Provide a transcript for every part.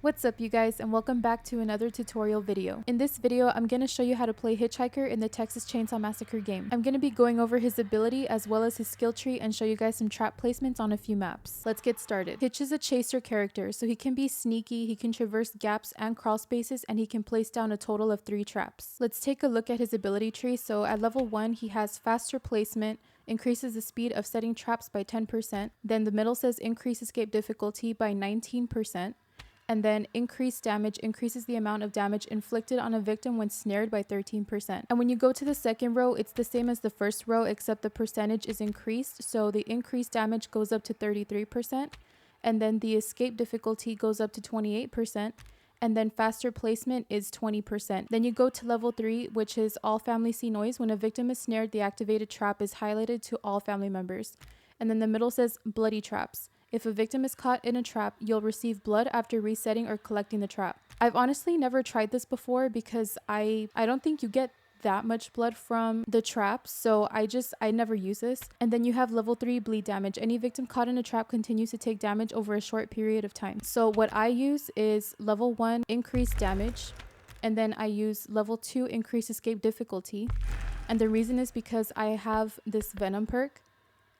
What's up you guys, and welcome back to another tutorial video. In this video, I'm going to show you how to play Hitchhiker in the Texas Chainsaw Massacre game. I'm going to be going over his ability as well as his skill tree and show you guys some trap placements on a few maps. Let's get started. Hitch is a chaser character, so he can be sneaky, he can traverse gaps and crawl spaces, and he can place down a total of 3 traps. Let's take a look at his ability tree. So at level 1, he has faster placement, increases the speed of setting traps by 10%. Then the middle says increase escape difficulty by 19%. And then increased damage increases the amount of damage inflicted on a victim when snared by 13%. And when you go to the second row, it's the same as the first row, except the percentage is increased. So the increased damage goes up to 33%. And then the escape difficulty goes up to 28%. And then faster placement is 20%. Then you go to level 3, which is all family see noise. When a victim is snared, the activated trap is highlighted to all family members. And then the middle says bloody traps. If a victim is caught in a trap, you'll receive blood after resetting or collecting the trap. I've honestly never tried this before because I don't think you get that much blood from the traps, so I never use this. And then you have level 3 bleed damage. Any victim caught in a trap continues to take damage over a short period of time. So what I use is level 1 increased damage, and then I use level 2 increased escape difficulty. And the reason is because I have this venom perk.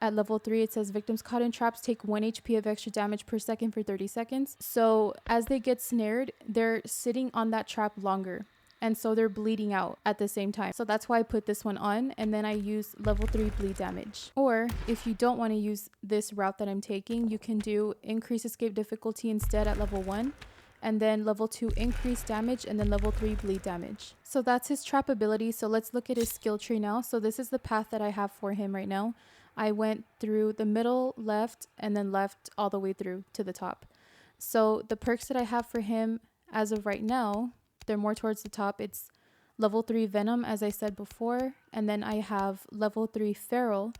At level 3, it says victims caught in traps take 1 HP of extra damage per second for 30 seconds. So as they get snared, they're sitting on that trap longer. And so they're bleeding out at the same time. So that's why I put this one on. And then I use level 3 bleed damage. Or if you don't want to use this route that I'm taking, you can do increase escape difficulty instead at level 1. And then level 2 increase damage, and then level 3 bleed damage. So that's his trap ability. So let's look at his skill tree now. So this is the path that I have for him right now. I went through the middle, left, and then left all the way through to the top. So the perks that I have for him as of right now, they're more towards the top. It's level 3 Venom, as I said before, and then I have level 3 Feral,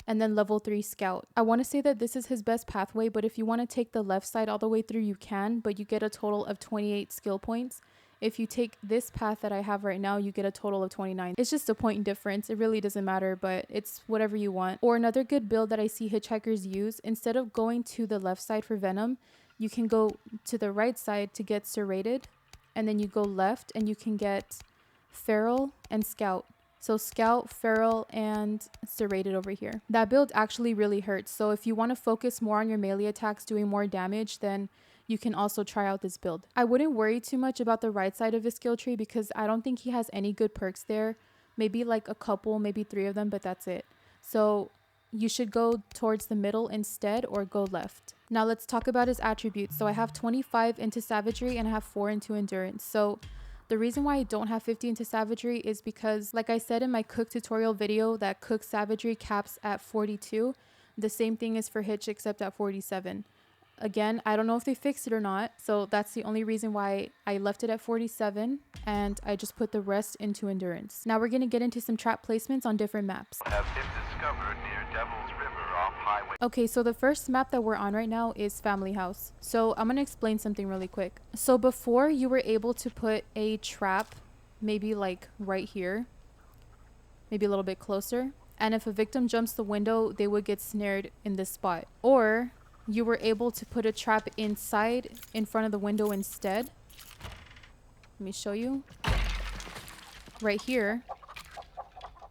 and then level 3 Scout. I want to say that this is his best pathway, but if you want to take the left side all the way through, you can, but you get a total of 28 skill points. If you take this path that I have right now, you get a total of 29. It's just a point difference. It really doesn't matter, but it's whatever you want. Or another good build that I see hitchhikers use, instead of going to the left side for Venom, you can go to the right side to get Serrated, and then you go left and you can get Feral and Scout. So Scout, Feral, and Serrated over here. That build actually really hurts. So if you want to focus more on your melee attacks doing more damage, then you can also try out this build. I wouldn't worry too much about the right side of his skill tree because I don't think he has any good perks there. Maybe like a couple, maybe 3 of them, but that's it. So you should go towards the middle instead or go left. Now let's talk about his attributes. So I have 25 into Savagery and I have 4 into Endurance. So the reason why I don't have 50 into Savagery is because, like I said in my Cook tutorial video, that Cook Savagery caps at 42. The same thing is for Hitch except at 47. Again, I don't know if they fixed it or not, so that's the only reason why I left it at 47, and I just put the rest into Endurance. Now we're going to get into some trap placements on different maps. Have been discovered near Devil's River off Highway. Okay, so the first map that we're on right now is Family House. So I'm going to explain something really quick. So before, you were able to put a trap maybe like right here, maybe a little bit closer, and if a victim jumps the window, they would get snared in this spot. Or you were able to put a trap inside in front of the window instead. Let me show you. Right here.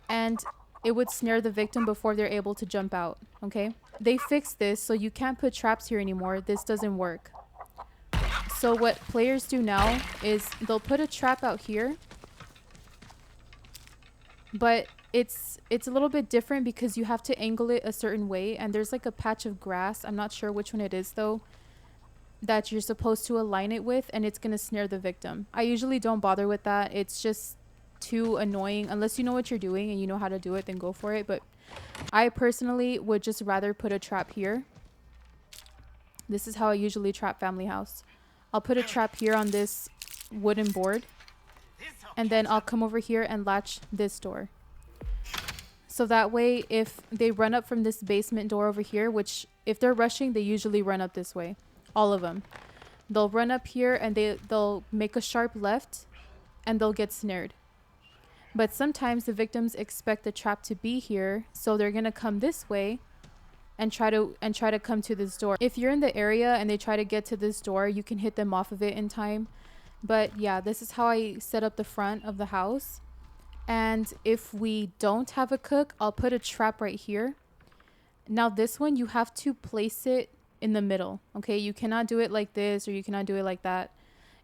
And it would snare the victim before they're able to jump out. Okay? They fixed this, so you can't put traps here anymore. This doesn't work. So what players do now is they'll put a trap out here. But it's a little bit different because you have to angle it a certain way, and there's like a patch of grass, I'm not sure which one it is though, that you're supposed to align it with, and it's gonna snare the victim. I usually don't bother with that. It's just too annoying. Unless you know what you're doing and you know how to do it, then go for it. But I personally would just rather put a trap here. This is how I usually trap Family House. I'll put a trap here on this wooden board, and then I'll come over here and latch this door. So that way, if they run up from this basement door over here, which if they're rushing, they usually run up this way. All of them. They'll run up here and they'll make a sharp left and they'll get snared. But sometimes the victims expect the trap to be here, so they're going to come this way and try to come to this door. If you're in the area and they try to get to this door, you can hit them off of it in time. But yeah, this is how I set up the front of the house. And if we don't have a cook, I'll put a trap right here. Now this one, you have to place it in the middle. Okay, you cannot do it like this, or you cannot do it like that.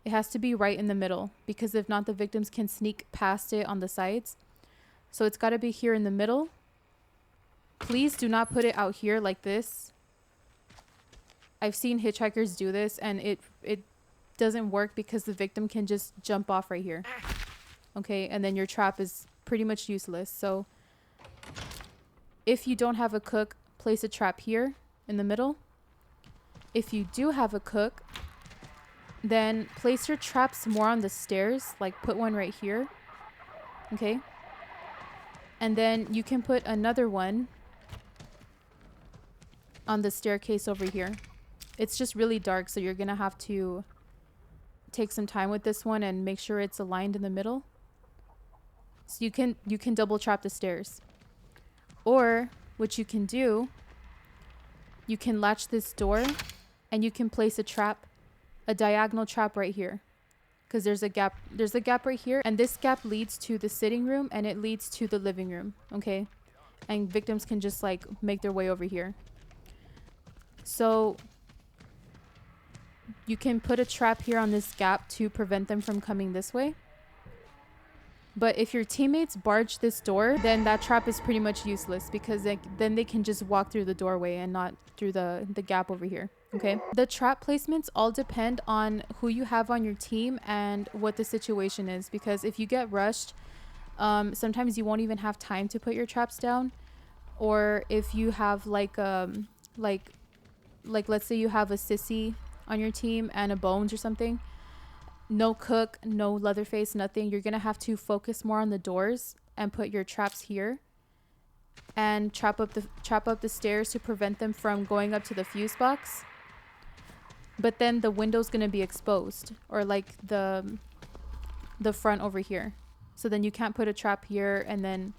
It has to be right in the middle, because if not, the victims can sneak past it on the sides. So it's got to be here in the middle. Please do not put it out here like this. I've seen hitchhikers do this, and it doesn't work because the victim can just jump off right here. Okay, and then your trap is pretty much useless. So if you don't have a cook, place a trap here in the middle. If you do have a cook, then place your traps more on the stairs, like put one right here. Okay, and then you can put another one on the staircase over here. It's just really dark, so you're gonna have to take some time with this one and make sure it's aligned in the middle. So you can double trap the stairs. Or what you can do, you can latch this door and you can place a trap, a diagonal trap right here, because there's a gap right here, and this gap leads to the sitting room and it leads to the living room. Okay, and victims can just like make their way over here. So you can put a trap here on this gap to prevent them from coming this way. But if your teammates barge this door, then that trap is pretty much useless, because then they can just walk through the doorway and not through the gap over here. Okay, the trap placements all depend on who you have on your team and what the situation is, because if you get rushed, sometimes you won't even have time to put your traps down. Or if you have like let's say you have a sissy on your team and a bones or something, no cook, no Leatherface, nothing, you're gonna have to focus more on the doors and put your traps here and trap up the stairs to prevent them from going up to the fuse box. But then the window's gonna be exposed, or like the front over here, so then you can't put a trap here, and then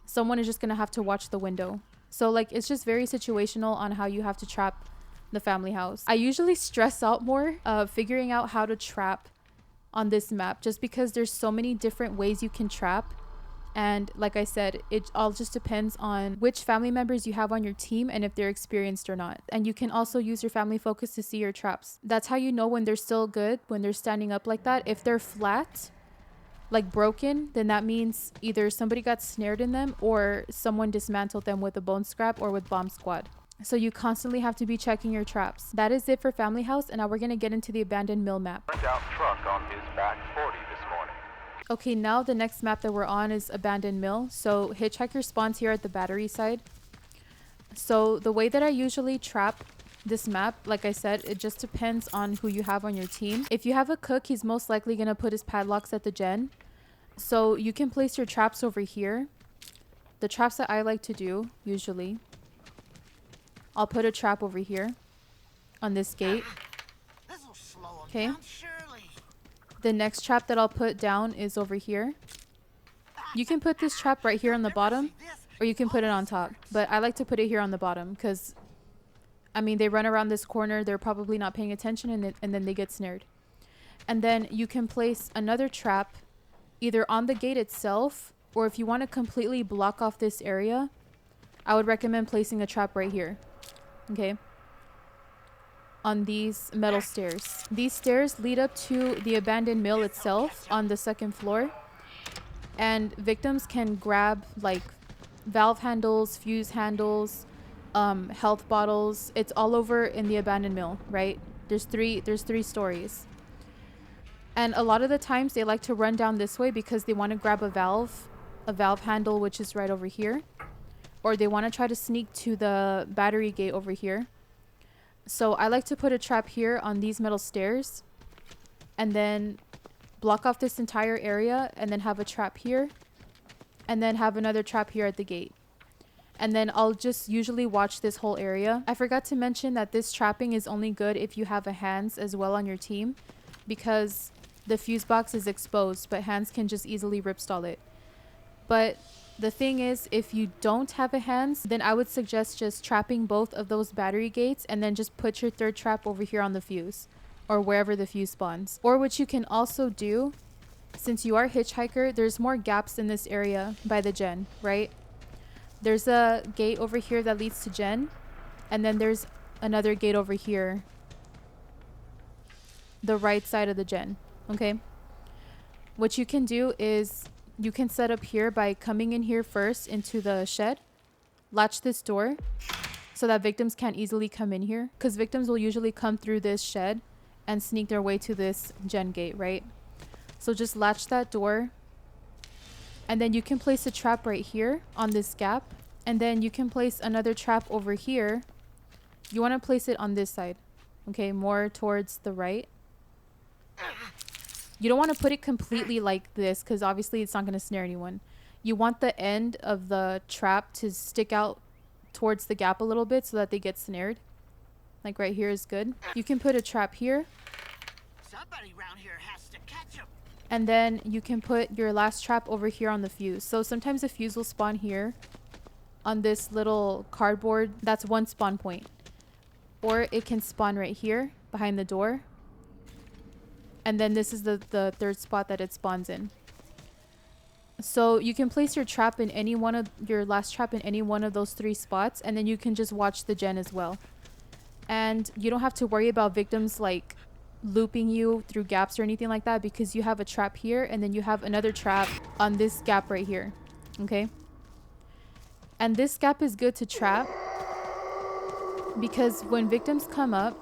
someone is just gonna have to watch the window. So like, it's just very situational on how you have to trap the family house. I usually stress out more figuring out how to trap on this map, just because there's so many different ways you can trap. And like I said, it all just depends on which family members you have on your team and if they're experienced or not. And you can also use your family focus to see your traps. That's how you know when they're still good, when they're standing up like that. If they're flat, like broken, then that means either somebody got snared in them or someone dismantled them with a bone scrap or with bomb squad. So you constantly have to be checking your traps. That is it for family house, and now we're gonna get into the abandoned mill map. Burnt out truck on his back 40 this morning. Okay, now the next map that we're on is abandoned mill. So Hitchhiker spawns here at the battery side. So the way that I usually trap this map, like I said, it just depends on who you have on your team. If you have a cook, he's most likely gonna put his padlocks at the gen. So you can place your traps over here. The traps that I like to do usually, I'll put a trap over here on this gate. Okay. The next trap that I'll put down is over here. You can put this trap right here on the bottom, or you can put it on top. But I like to put it here on the bottom because, I mean, they run around this corner. They're probably not paying attention, and then they get snared. And then you can place another trap either on the gate itself, or if you want to completely block off this area, I would recommend placing a trap right here. Okay, on these metal stairs. These stairs lead up to the abandoned mill itself on the second floor, and victims can grab like valve handles, fuse handles, health bottles. It's all over in the abandoned mill, right? There's three stories, and a lot of the times they like to run down this way because they want to grab a valve handle, which is right over here. Or they want to try to sneak to the battery gate over here. So I like to put a trap here on these metal stairs and then block off this entire area, and then have a trap here and then have another trap here at the gate. And then I'll just usually watch this whole area. I forgot to mention that this trapping is only good if you have a hands as well on your team, because the fuse box is exposed, but hands can just easily rip stall it. But The thing is, if you don't have a hands, then I would suggest just trapping both of those battery gates and then just put your third trap over here on the fuse or wherever the fuse spawns. Or what you can also do, since you are Hitchhiker, there's more gaps in this area by the gen, right? There's a gate over here that leads to gen, and then there's another gate over here, the right side of the gen, okay? What you can do is you can set up here by coming in here first into the shed, latch this door so that victims can't easily come in here, because victims will usually come through this shed and sneak their way to this gen gate, right? So just latch that door, and then you can place a trap right here on this gap, and then you can place another trap over here. You want to place it on this side, okay, more towards the right. You don't want to put it completely like this because obviously it's not going to snare anyone. You want the end of the trap to stick out towards the gap a little bit so that they get snared. Like right here is good. You can put a trap here. Somebody around here has to catch him. And then you can put your last trap over here on the fuse. So sometimes the fuse will spawn here on this little cardboard. That's one spawn point. Or it can spawn right here behind the door. And then this is the third spot that it spawns in. So you can place your trap in any one of your last trap in any one of those three spots, and then you can just watch the gen as well. And you don't have to worry about victims like looping you through gaps or anything like that, because you have a trap here and then you have another trap on this gap right here. Okay? And this gap is good to trap because when victims come up,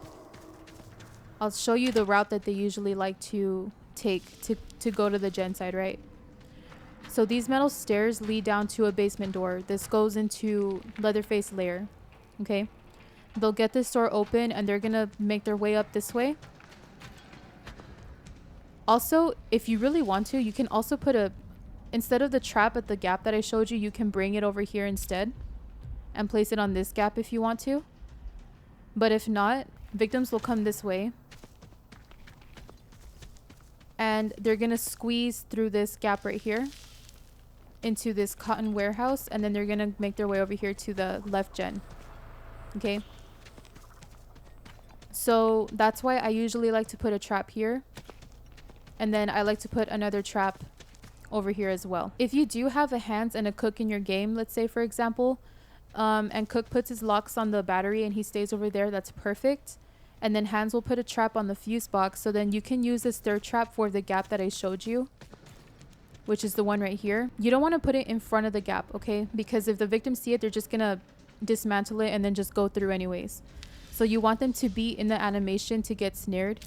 I'll show you the route that they usually like to take to go to the gen side, right? So these metal stairs lead down to a basement door. This goes into Leatherface lair, okay? They'll get this door open and they're gonna make their way up this way. Also, if you really want to, you can also put instead of the trap at the gap that I showed you, you can bring it over here instead and place it on this gap if you want to. But if not, victims will come this way and they're gonna squeeze through this gap right here into this cotton warehouse, and then they're gonna make their way over here to the left gen. Okay, so that's why I usually like to put a trap here, and then I like to put another trap over here as well. If you do have a hands and a cook in your game, let's say for example, and cook puts his locks on the battery and he stays over there, that's perfect. And then hands will put a trap on the fuse box, so then you can use this third trap for the gap that I showed you, which is the one right here. You don't want to put it in front of the gap, okay? Because if the victims see it, they're just gonna dismantle it and then just go through anyways. So you want them to be in the animation to get snared.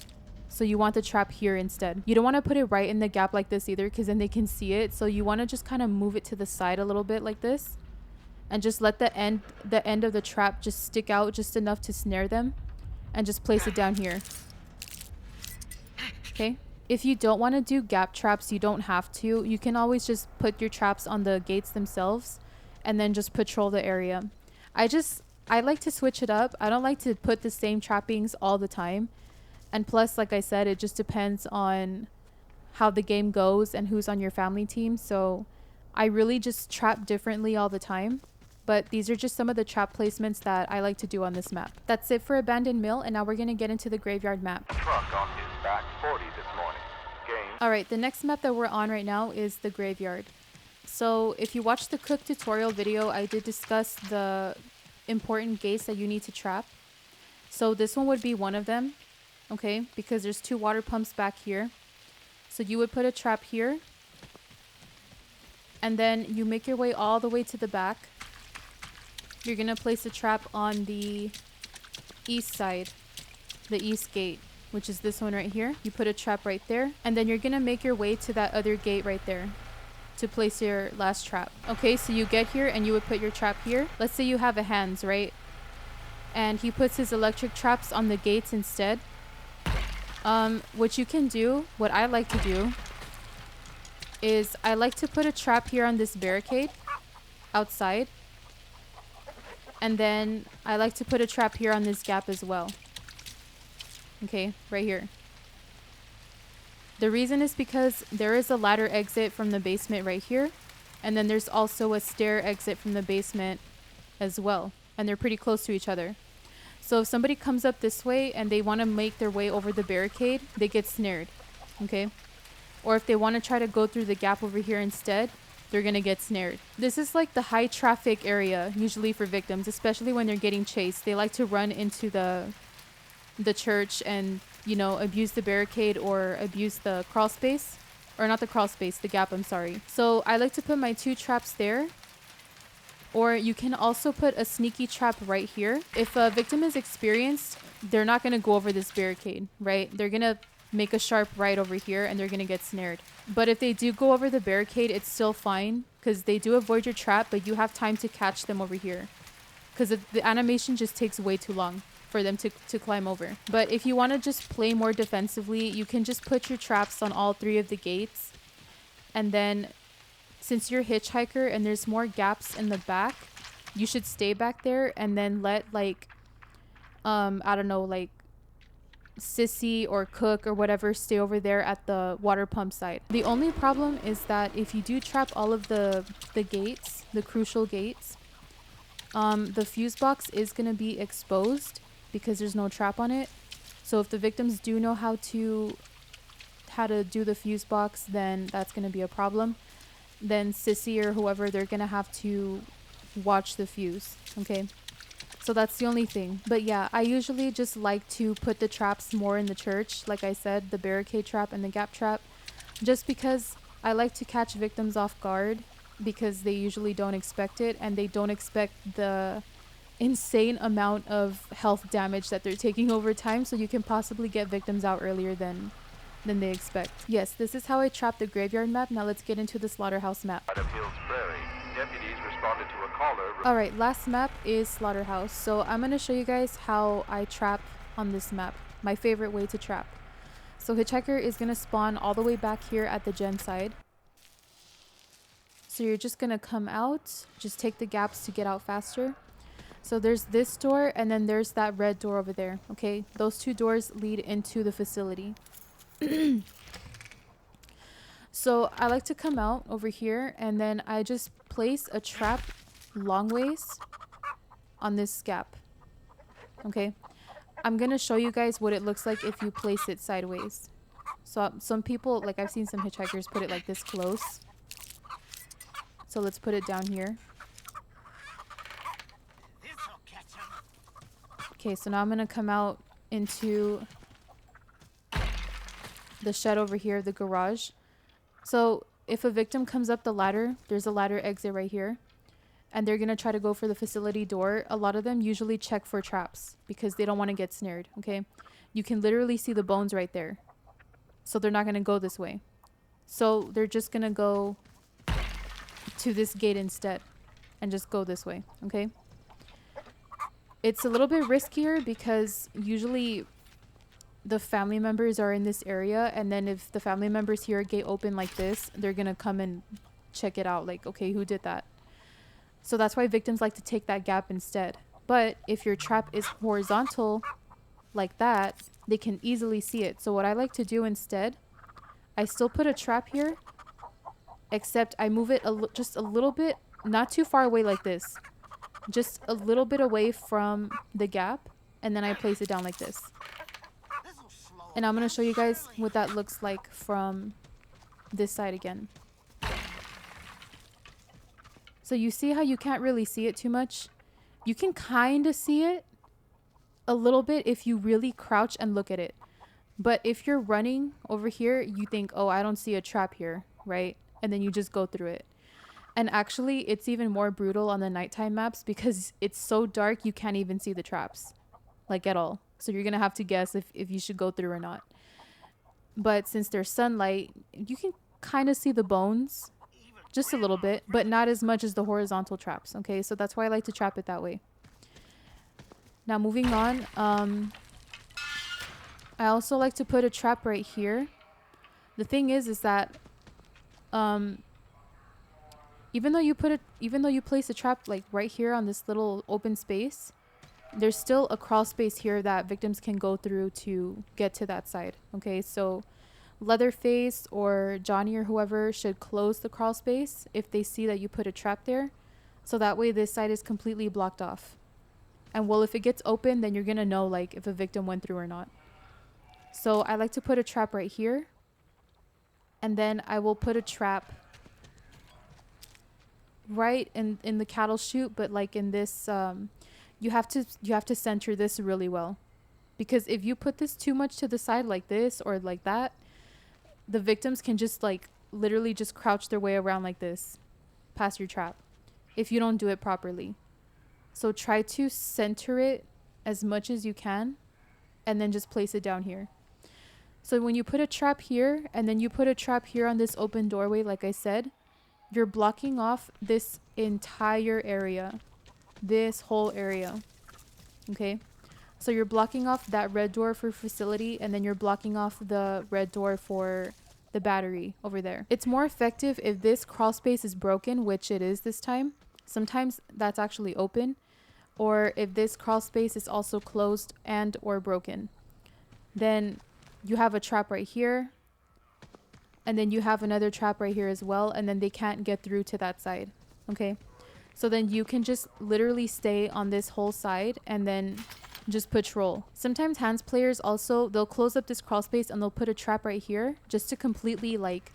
So you want the trap here instead. You don't want to put it right in the gap like this either, because then they can see it. So you want to just kind of move it to the side a little bit like this, and just let the end of the trap just stick out just enough to snare them, and just place it down here. Okay? If you don't want to do gap traps, you don't have to. You can always just put your traps on the gates themselves and then just patrol the area. I like to switch it up. I don't like to put the same trappings all the time. And plus, like I said, it just depends on how the game goes and who's on your family team. So I really just trap differently all the time. But these are just some of the trap placements that I like to do on this map. That's it for Abandoned Mill, and now we're going to get into the Graveyard map. Truck on his back, 40 this morning. Game. Alright, the next map that we're on right now is the Graveyard. So if you watched the cook tutorial video, I did discuss the important gates that you need to trap. So this one would be one of them, okay? Because there's two water pumps back here. So you would put a trap here. And then you make your way all the way to the back. You're going to place a trap on the east side, the east gate, which is this one right here. You put a trap right there, and then you're going to make your way to that other gate right there to place your last trap. Okay, so you get here and you would put your trap here. Let's say you have a hands, right? And he puts his electric traps on the gates instead. What you can do, what I like to do, is I like to put a trap here on this barricade outside. And then I like to put a trap here on this gap as well. Okay, right here. The reason is because there is a ladder exit from the basement right here. And then there's also a stair exit from the basement as well. And they're pretty close to each other. So if somebody comes up this way and they want to make their way over the barricade, they get snared. Okay? Or if they want to try to go through the gap over here instead, they're going to get snared. This is like the high traffic area usually for victims, especially when they're getting chased. They like to run into the church and, you know, abuse the barricade or abuse the crawl space. Or not the crawl space, the gap, I'm sorry. So I like to put my 2 traps there. Or you can also put a sneaky trap right here. If a victim is experienced, they're not going to go over this barricade, right? They're going to make a sharp right over here and they're going to get snared. But if they do go over the barricade, it's still fine because they do avoid your trap, but you have time to catch them over here. Because the animation just takes way too long for them to climb over. But if you want to just play more defensively, you can just put your traps on all 3 of the gates. And then since you're Hitchhiker and there's more gaps in the back, you should stay back there and then let like, I don't know, like Sissy or Cook or whatever stay over there at the water pump side. The only problem is that if you do trap all of the gates, the crucial gates, the fuse box is going to be exposed because there's no trap on it. So if the victims do know how to do the fuse box, then that's going to be a problem. Then Sissy or whoever, they're going to have to watch the fuse. Okay. So that's the only thing. But yeah, I usually just like to put the traps more in the church. Like I said, the barricade trap and the gap trap. Just because I like to catch victims off guard. Because they usually don't expect it. And they don't expect the insane amount of health damage that they're taking over time. So you can possibly get victims out earlier than they expect. Yes, this is how I trap the graveyard map. Now let's get into the slaughterhouse map. Deputies responded to a caller. Alright, last map is Slaughterhouse. So I'm going to show you guys how I trap on this map. My favorite way to trap. So Hitchhiker is going to spawn all the way back here at the gen side. So you're just going to come out. Just take the gaps to get out faster. So there's this door and then there's that red door over there. Okay, those 2 doors lead into the facility. So I like to come out over here and then I just place a trap long ways on this gap. Okay, I'm gonna show you guys what it looks like if you place it sideways. So some people, like I've seen some hitchhikers put it like this close. So let's put it down here. Okay, so now I'm gonna come out into the shed over here, the garage. So if a victim comes up the ladder, there's a ladder exit right here. And they're going to try to go for the facility door. A lot of them usually check for traps because they don't want to get snared, okay? You can literally see the bones right there. So they're not going to go this way. So they're just going to go to this gate instead and just go this way, okay? It's a little bit riskier because usually the family members are in this area, and then if the family members hear a gate open like this, they're gonna come and check it out, like, okay, who did that? So that's why victims like to take that gap instead. But if your trap is horizontal like that, they can easily see it. So what I like to do instead, I still put a trap here, except I move it just a little bit, not too far away like this, just a little bit away from the gap, and then I place it down like this. And I'm going to show you guys what that looks like from this side again. So you see how you can't really see it too much? You can kind of see it a little bit if you really crouch and look at it. But if you're running over here, you think, oh, I don't see a trap here, right? And then you just go through it. And actually, it's even more brutal on the nighttime maps because it's so dark you can't even see the traps, like at all. So you're going to have to guess if you should go through or not. But since there's sunlight, you can kind of see the bones just a little bit, but not as much as the horizontal traps. Okay, so that's why I like to trap it that way. Now moving on, I also like to put a trap right here. The thing is that even though you place a trap like right here on this little open space, there's still a crawl space here that victims can go through to get to that side. Okay, so Leatherface or Johnny or whoever should close the crawl space if they see that you put a trap there. So that way this side is completely blocked off. And well, if it gets open, then you're going to know like if a victim went through or not. So I like to put a trap right here. And then I will put a trap right in the cattle chute, but like in this you have to center this really well. Because if you put this too much to the side like this or like that, the victims can just like literally just crouch their way around like this past your trap if you don't do it properly. So try to center it as much as you can and then just place it down here. So when you put a trap here and then you put a trap here on this open doorway, like I said, you're blocking off this entire area, this whole area. Okay, so you're blocking off that red door for facility, and then you're blocking off the red door for the battery over there. It's more effective if this crawl space is broken, which it is this time. Sometimes that's actually open, or if this crawl space is also closed and or broken. Then you have a trap right here, and then you have another trap right here as well, and then they can't get through to that side. Okay, so then you can just literally stay on this whole side and then just patrol. Sometimes hands players also, they'll close up this crawl space and they'll put a trap right here just to completely like,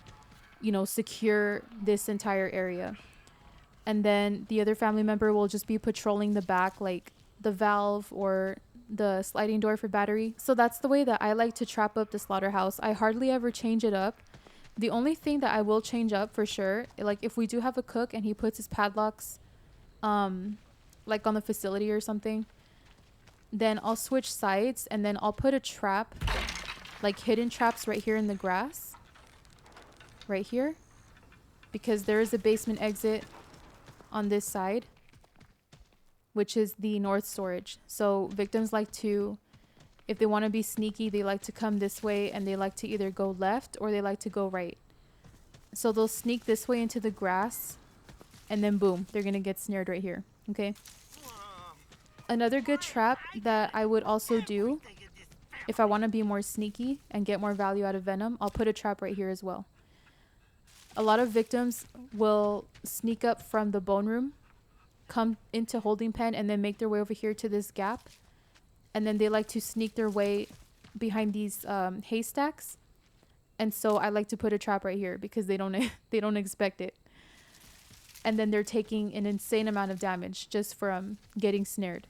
you know, secure this entire area. And then the other family member will just be patrolling the back, like the valve or the sliding door for battery. So that's the way that I like to trap up the slaughterhouse. I hardly ever change it up. The only thing that I will change up for sure, like if we do have a cook and he puts his padlocks like on the facility or something, then I'll switch sides and then I'll put a trap, like hidden traps right here in the grass, right here, because there is a basement exit on this side, which is the north storage. So victims like to, if they want to be sneaky, they like to come this way and they like to either go left or they like to go right. So they'll sneak this way into the grass and then boom, they're going to get snared right here. Okay. Another good trap that I would also do if I want to be more sneaky and get more value out of venom, I'll put a trap right here as well. A lot of victims will sneak up from the bone room, come into holding pen, and then make their way over here to this gap. And then they like to sneak their way behind these haystacks. And so I like to put a trap right here because they don't they don't expect it. And then they're taking an insane amount of damage just from getting snared.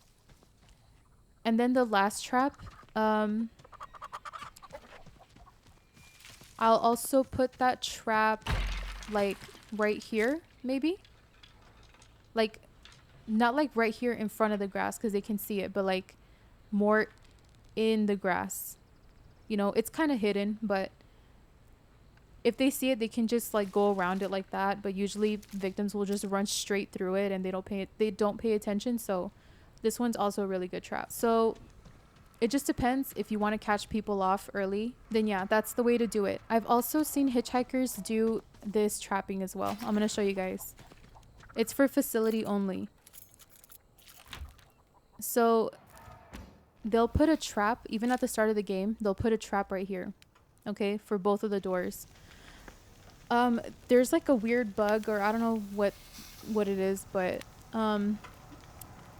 And then the last trap, I'll also put that trap like right here, maybe. Like, not like right here in front of the grass because they can see it, but like more in the grass. You know, it's kind of hidden, but if they see it, they can just like go around it like that. But usually victims will just run straight through it and they don't pay attention. So this one's also a really good trap. So it just depends. If you want to catch people off early, then yeah, that's the way to do it. I've also seen hitchhikers do this trapping as well. I'm going to show you guys. It's for facility only. So they'll put a trap, even at the start of the game, they'll put a trap right here. Okay, for both of the doors. There's like a weird bug, or I don't know what it is, but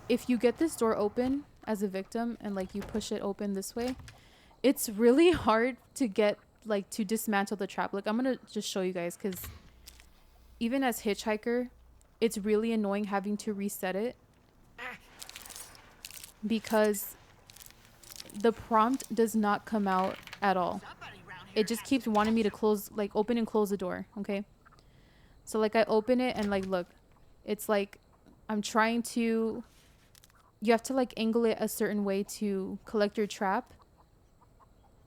if you get this door open as a victim and like you push it open this way, it's really hard to get like to dismantle the trap. Like I'm gonna just show you guys, because even as Hitchhiker, it's really annoying having to reset it because the prompt does not come out at all. It just keeps wanting me to close, like open and close the door. Okay, so like I open it and like look, it's like I'm trying to, you have to like angle it a certain way to collect your trap.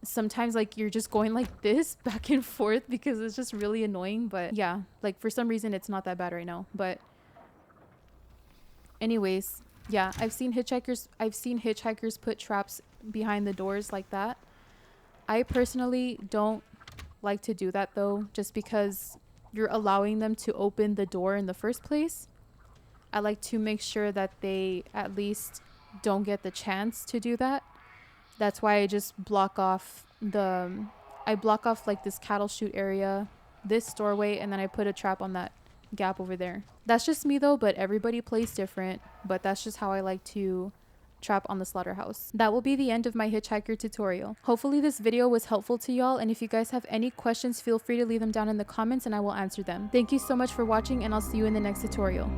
Sometimes like you're just going like this back and forth because it's just really annoying. But yeah, like for some reason it's not that bad right now. But anyways, yeah, I've seen hitchhikers put traps behind the doors like that. I personally don't like to do that though, just because you're allowing them to open the door in the first place. I like to make sure that they at least don't get the chance to do that. That's why I just block off the I block off like this cattle chute area, this doorway, and then I put a trap on that gap over there. That's just me though, but everybody plays different, but that's just how I like to trap on the slaughterhouse. That will be the end of my Hitchhiker tutorial. Hopefully this video was helpful to y'all, and if you guys have any questions, feel free to leave them down in the comments and I will answer them. Thank you so much for watching, and I'll see you in the next tutorial.